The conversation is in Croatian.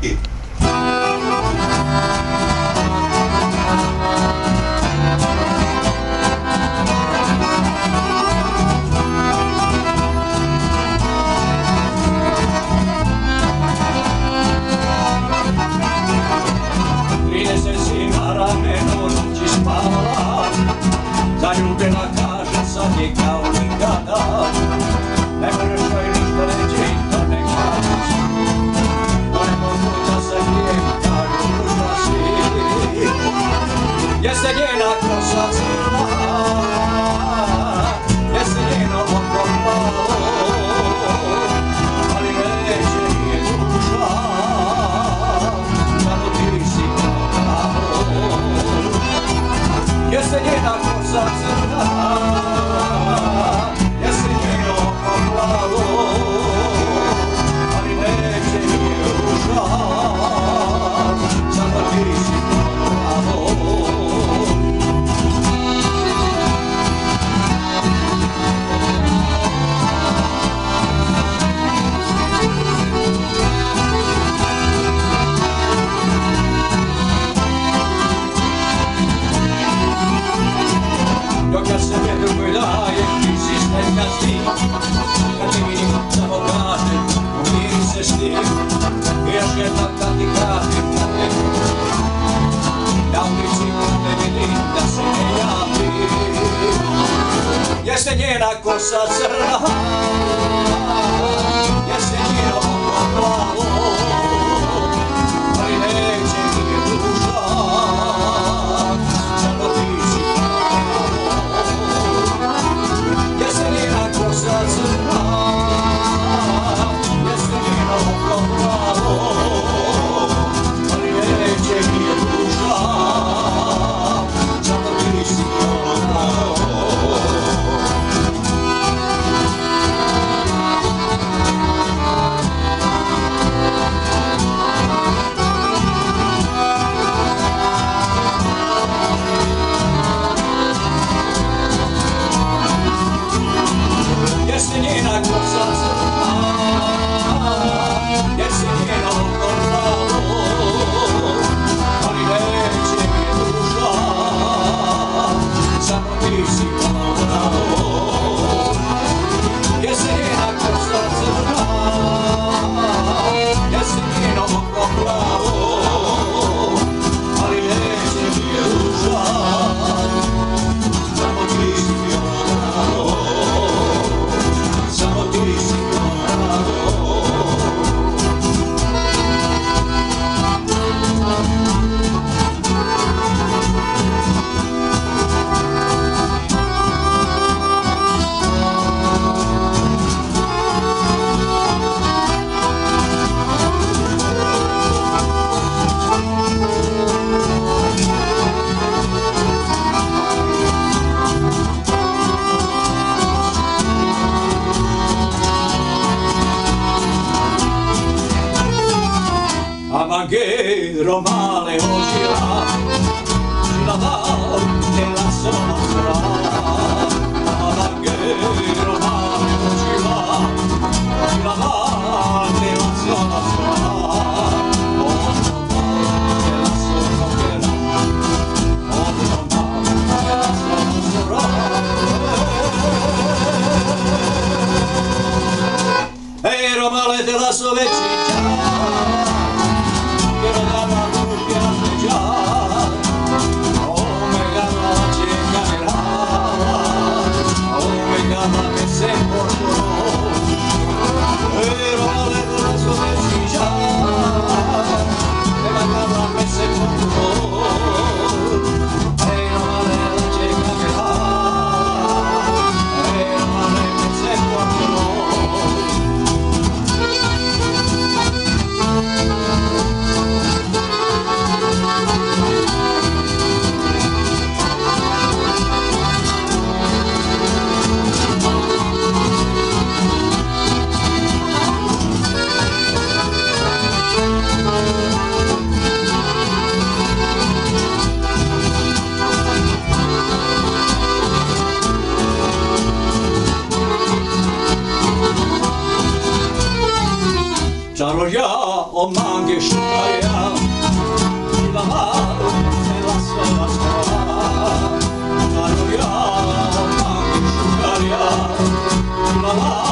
I zaljubljena kaže sad je kao nikada. Ne možeš joj ništa reći, to ne kažeš. To ne mogu da se gdje kažu ružna si. Jeste njena kosa crna, jeste njeno oko plavo, ali neće nije duša, samo ti si pravo. Jeste njena kosa crna, jeste njeno oko plavo, ali neće nije duša, samo ti si pravo. Dok ja sebe drugoj dajem, ti si snedkasti. Kad ti vidim, samo kažem, umiri se s tim. I još jednom kad ti kažem, kad te ja u principu ne vidim da se ne javim. Jeste njena kosa crna, jeste njeno oko plavo, ali neće nije duša, samo ti si pravo. Jeste njena kosa crna, jeste njeno oko plavo, ali neće nije duša, samo ti si pravo. Jeste njena kosa crna, jeste njeno oko plavo, ali neće mi je duša, samo ti si pravo. Jeste njena kosa crna, jeste njeno oko plavo, ali neće mi je duša, samo ti si pravo. Samo ti si pravo. Amanghero male ogirà, la valle la sombra. Amanghero male ogirà, la valle la sombra. La sombra, la sombra. Ero male della sua vecchia. Quiero dar la rubia de ya, oh me gana la chica. o mange šukarja, Iva malo cela svela svoja, Karu ja o mange šukarja, Iva malo